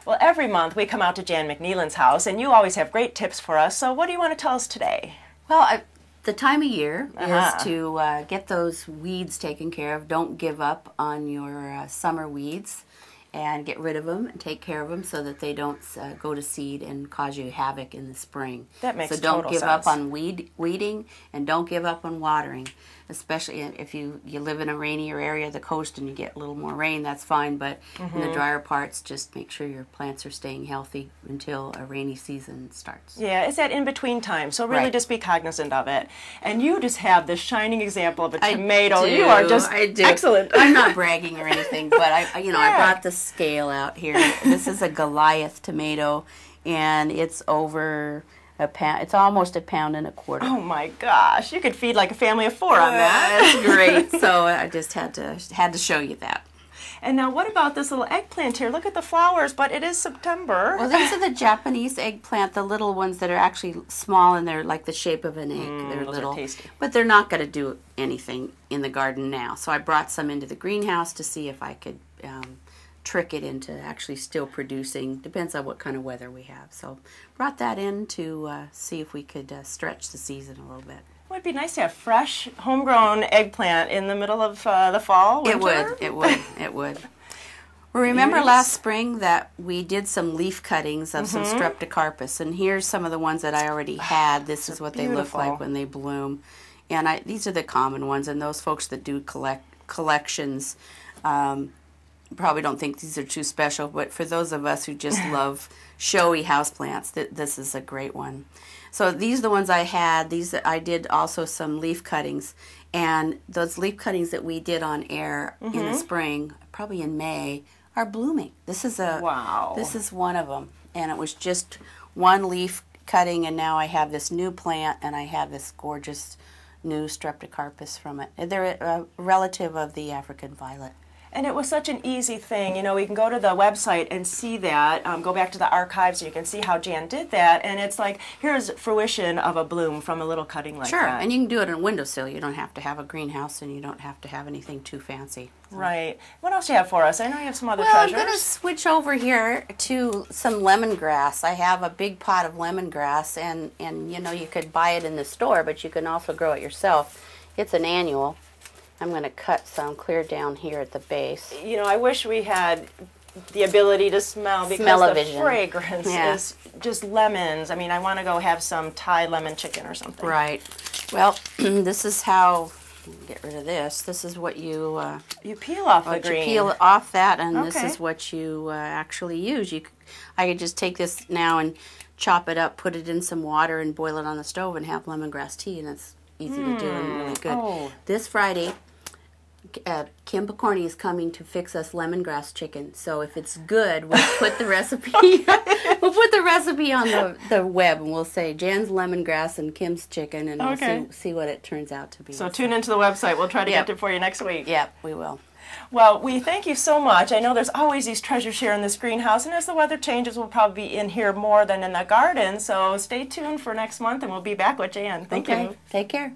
Well, every month we come out to Jan McNeelan's house, and you always have great tips for us. So what do you want to tell us today? Well, the time of year is to get those weeds taken care of. Don't give up on your summer weeds, and get rid of them and take care of them so that they don't go to seed and cause you havoc in the spring. That makes So don't total give sense. up on weeding, and don't give up on watering. Especially if you live in a rainier area of the coast and you get a little more rain, that's fine. But in the drier parts, just make sure your plants are staying healthy until a rainy season starts. Yeah, it's that in-between time, so really Right. just be cognizant of it. And you just have this shining example of a I tomato. do, You are just I do. excellent. I'm not bragging or anything, but I Yeah. brought the scale out here. This is a Goliath tomato, and it's over a pound. It's almost a pound and a quarter. Oh my gosh, you could feed like a family of 4 on that. That's great. So I just had to show you that. And now what about this little eggplant here? Look at the flowers, but it is September. Well, these are the Japanese eggplant, the little ones that are actually small and they're like the shape of an egg. They're those little, are tasty. but they're not going to do anything in the garden now. So I brought some into the greenhouse to see if I could trick it into actually still producing. Depends on what kind of weather we have. So brought that in to see if we could stretch the season a little bit. It would be nice to have fresh, homegrown eggplant in the middle of the fall, winter. It would. Well, remember last spring that we did some leaf cuttings of some streptocarpus, and here's some of the ones that I already had. This is what they look like when they bloom. And these are the common ones, and those folks that do collections probably don't think these are too special, but for those of us who just love showy houseplants, this is a great one. So these are the ones I had. I did also some leaf cuttings, and those leaf cuttings that we did on air in the spring, probably in May, are blooming. This is This is one of them, and it was just one leaf cutting, and now I have this new plant, and I have this gorgeous new streptocarpus from it. They're a relative of the African violet. And it was such an easy thing. You know, we can go to the website and see that, go back to the archives, and you can see how Jan did that. And it's like, here's fruition of a bloom from a little cutting like Sure, that. and you can do it on a windowsill. You don't have to have a greenhouse, and you don't have to have anything too fancy. Right. What else do you have for us? I know you have some other Well, treasures. I'm going to switch over here to some lemongrass. I have a big pot of lemongrass, and you know, you could buy it in the store, but you can also grow it yourself. It's an annual. I'm going to cut some clear down here at the base. You know, I wish we had the ability to smell, because the fragrance is just lemons. I mean, I want to go have some Thai lemon chicken or something. Right. Well, this is how, get rid of this. This is what you peel off the green. You peel off that, and this is what you actually use. I could just take this now and chop it up, put it in some water, and boil it on the stove and have lemongrass tea, and it's easy to do and really good. Oh. This Friday, Kim Picorni is coming to fix us lemongrass chicken. So if it's good, we'll put the recipe. We'll put the recipe on the web, and we'll say Jan's lemongrass and Kim's chicken, and we'll see what it turns out to be. So tune into the website. We'll try to get it for you next week. Yep, we will. Well, we thank you so much. I know there's always these treasures here in this greenhouse, and as the weather changes, we'll probably be in here more than in the garden. So stay tuned for next month, and we'll be back with Jan. Thank you. Take care.